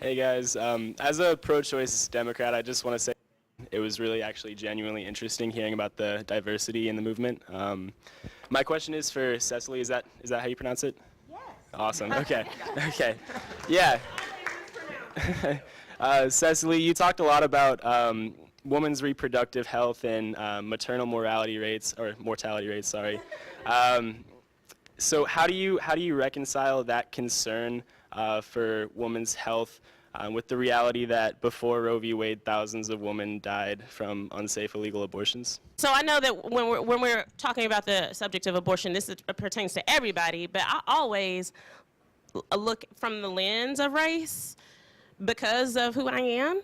Hey guys, as a pro-choice Democrat, I just want to say it was really actually genuinely interesting hearing about the diversity in the movement. My question is for Cecily. Is that how you pronounce it? Yes. Awesome. Okay. Okay. Yeah. Cecily, you talked a lot about women's reproductive health and maternal mortality rates. Sorry. So how do you reconcile that concern for women's health with the reality that before Roe v. Wade, thousands of women died from unsafe illegal abortions? So I know that when we're talking about the subject of abortion, pertains to everybody, but I always look from the lens of race because of who I am.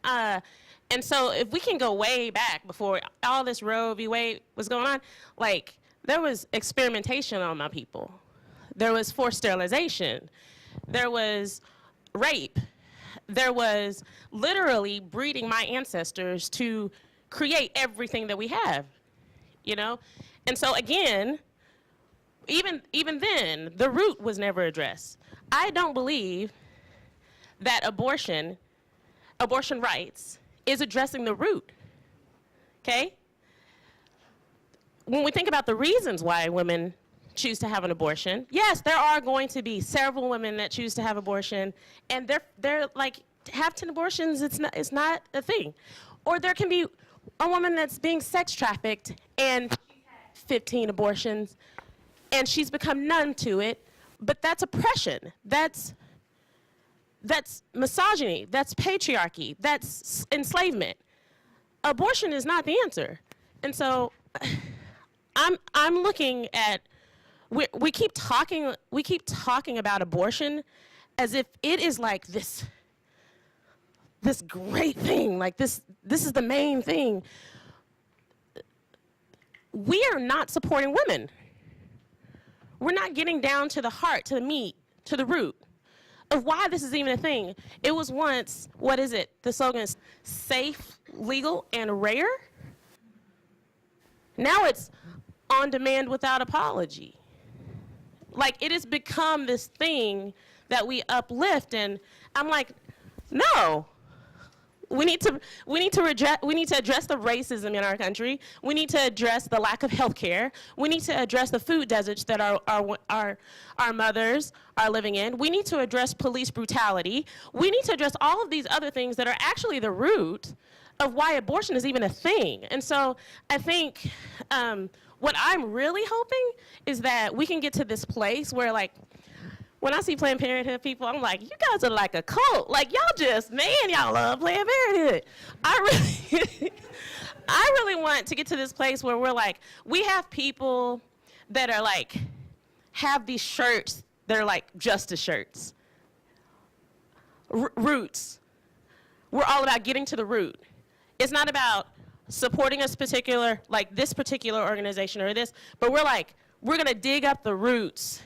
And so if we can go way back before all this Roe v. Wade was going on, like there was experimentation on my people. There was forced sterilization. There was rape. There was literally breeding my ancestors to create everything that we have, you know? And so again, even then, the root was never addressed. I don't believe that abortion rights is addressing the root, okay? When we think about the reasons why women choose to have an abortion, yes, there are going to be several women that choose to have abortion, and they're like, have 10 abortions, it's not a thing. Or there can be a woman that's being sex trafficked and she's had 15 abortions and she's become numb to it, but that's oppression. That's misogyny, that's patriarchy, that's enslavement. Abortion is not the answer. And so I'm looking at, we keep talking about abortion as if it is like this great thing, like this is the main thing. We are not supporting women. We're not getting down to the heart, to the meat, to the root of why this is even a thing. It was once, what is it? The slogan is safe, legal, and rare. Now it's on demand without apology. Like it has become this thing that we uplift, and I'm like, no. We need to address the racism in our country. We need to address the lack of health care. We need to address the food deserts that our mothers are living in. We need to address police brutality. We need to address all of these other things that are actually the root of why abortion is even a thing. And so I think what I'm really hoping is that we can get to this place where, like, when I see Planned Parenthood people, I'm like, you guys are like a cult. Like, y'all love Planned Parenthood. I really want to get to this place where we're like, we have people that are like, have these shirts that are like justice shirts. Roots. We're all about getting to the root. It's not about supporting us particular, like this particular organization or this, but we're like, we're gonna dig up the roots.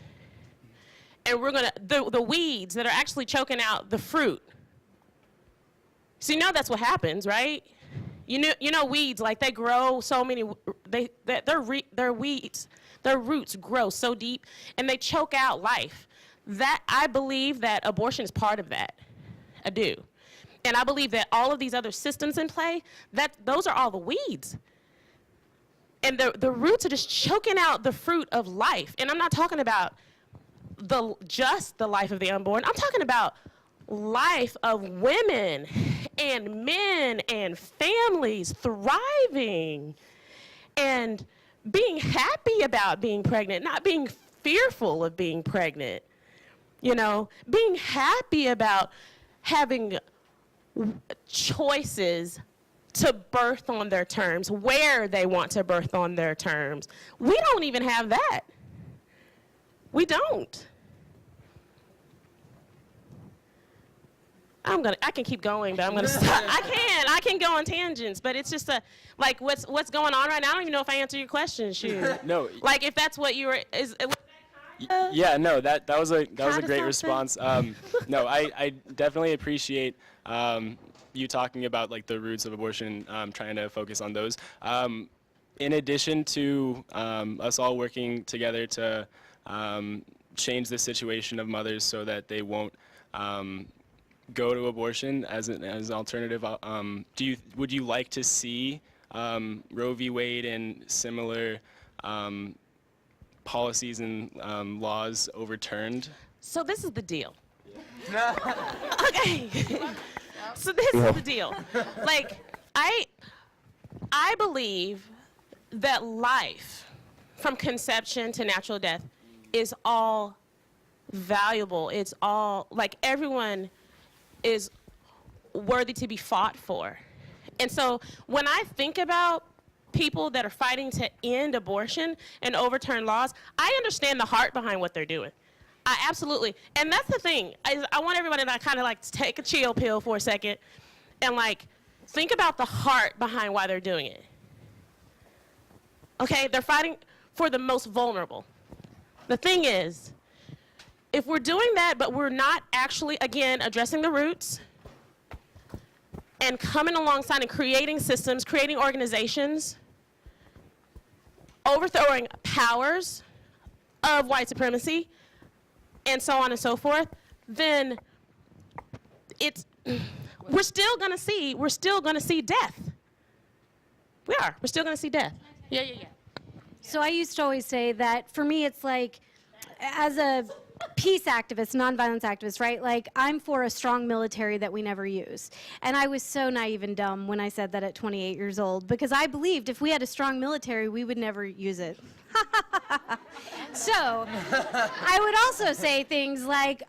And we're gonna, the weeds that are actually choking out the fruit. So you know that's what happens, right? You know weeds, like they grow so many, their weeds, their roots grow so deep and they choke out life. That, I believe that abortion is part of that. I do. And I believe that all of these other systems in play, those are all the weeds. And the roots are just choking out the fruit of life. And I'm not talking about just the life of the unborn. I'm talking about life of women and men and families thriving and being happy about being pregnant, not being fearful of being pregnant. You know, being happy about having choices to birth on their terms, where they want to birth on their terms. We don't even have that. We don't. I can keep going, but I'm gonna stop. I can go on tangents, but it's just like what's going on right now. I don't even know if I answered your question, shoot. No. Like if that's what you were, Yeah, no, that was a great response. No, I definitely appreciate you talking about like the roots of abortion, trying to focus on those. In addition to us all working together to change the situation of mothers so that they won't go to abortion as an alternative, would you like to see Roe v. Wade and similar policies and laws overturned? So this is the deal. Okay. So this is the deal. Like, I believe that life from conception to natural death is all valuable. It's all, like, everyone is worthy to be fought for. And so when I think about people that are fighting to end abortion and overturn laws, I understand the heart behind what they're doing. I absolutely, and that's the thing. I want everybody to kind of like take a chill pill for a second and like think about the heart behind why they're doing it. Okay, they're fighting for the most vulnerable. The thing is, if we're doing that, but we're not actually, again, addressing the roots and coming alongside and creating systems, creating organizations, overthrowing powers of white supremacy, and so on and so forth, then we're still gonna see death. We're still gonna see death. Yeah. So I used to always say that for me, it's like, as a peace activist, nonviolence activist, right? Like, I'm for a strong military that we never use. And I was so naive and dumb when I said that at 28 years old, because I believed if we had a strong military, we would never use it. So I would also say things like,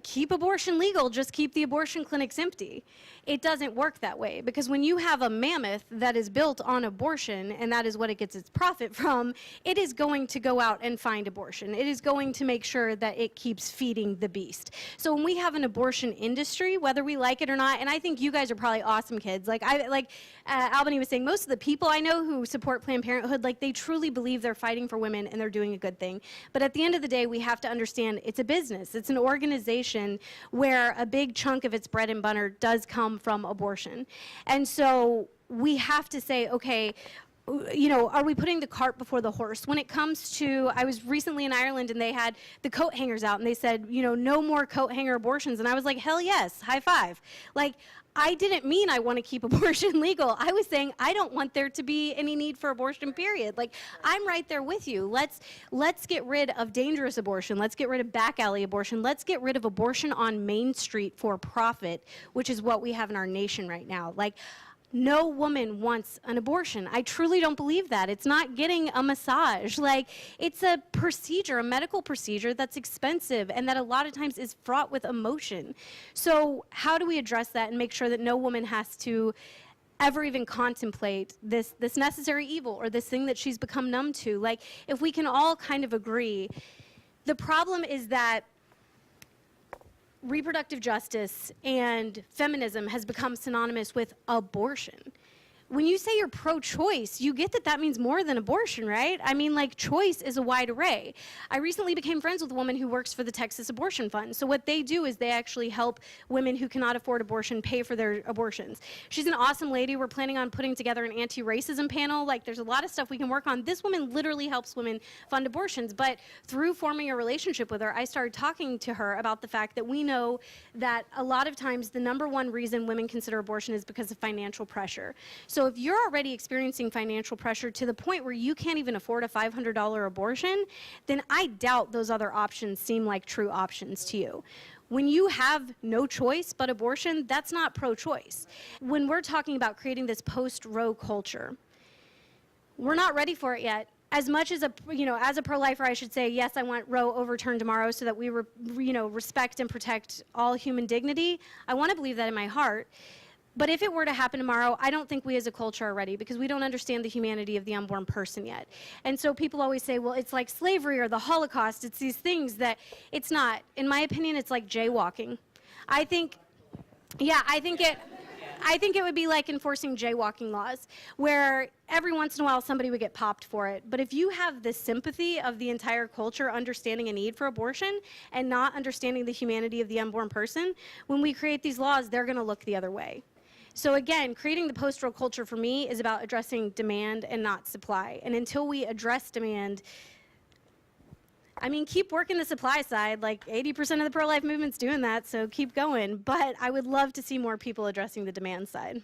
keep abortion legal, just keep the abortion clinics empty. It doesn't work that way, because when you have a mammoth that is built on abortion, and that is what it gets its profit from, it is going to go out and find abortion. It is going to make sure that it keeps feeding the beast. So when we have an abortion industry, whether we like it or not, and I think you guys are probably awesome kids. Like Albany was saying, most of the people I know who support Planned Parenthood, like, they truly believe they're fighting for women and they're doing a good thing. But at the end of the day, we have to understand it's a business. It's an organization where a big chunk of its bread and butter does come from abortion. And so we have to say, okay, you know, are we putting the cart before the horse? When it comes to, I was recently in Ireland and they had the coat hangers out and they said, you know, no more coat hanger abortions. And I was like, hell yes, high five. Like, I didn't mean I want to keep abortion legal. I was saying I don't want there to be any need for abortion, period. Like, I'm right there with you. Let's get rid of dangerous abortion. Let's get rid of back alley abortion. Let's get rid of abortion on Main Street for profit, which is what we have in our nation right now. Like, no woman wants an abortion. I truly don't believe that. It's not getting a massage. Like, it's a procedure, a medical procedure that's expensive and that a lot of times is fraught with emotion. So how do we address that and make sure that no woman has to ever even contemplate this necessary evil or this thing that she's become numb to? Like, if we can all kind of agree, the problem is that reproductive justice and feminism has become synonymous with abortion. When you say you're pro-choice, you get that means more than abortion, right? I mean, like, choice is a wide array. I recently became friends with a woman who works for the Texas Abortion Fund. So what they do is they actually help women who cannot afford abortion pay for their abortions. She's an awesome lady. We're planning on putting together an anti-racism panel. Like, there's a lot of stuff we can work on. This woman literally helps women fund abortions. But through forming a relationship with her, I started talking to her about the fact that we know that a lot of times the #1 reason women consider abortion is because of financial pressure. So if you're already experiencing financial pressure to the point where you can't even afford a $500 abortion, then I doubt those other options seem like true options to you. When you have no choice but abortion, that's not pro-choice. When we're talking about creating this post-Roe culture, we're not ready for it yet. As much as as a pro-lifer, I should say, yes, I want Roe overturned tomorrow so that we respect and protect all human dignity. I want to believe that in my heart. But if it were to happen tomorrow, I don't think we as a culture are ready, because we don't understand the humanity of the unborn person yet. And so people always say, well, it's like slavery or the Holocaust. It's these things that it's not. In my opinion, it's like jaywalking. I think it would be like enforcing jaywalking laws, where every once in a while somebody would get popped for it. But if you have the sympathy of the entire culture understanding a need for abortion and not understanding the humanity of the unborn person, when we create these laws, they're going to look the other way. So again, creating the post-Roe culture for me is about addressing demand and not supply. And until we address demand, I mean, keep working the supply side. Like 80% of the pro-life movement's doing that, so keep going. But I would love to see more people addressing the demand side.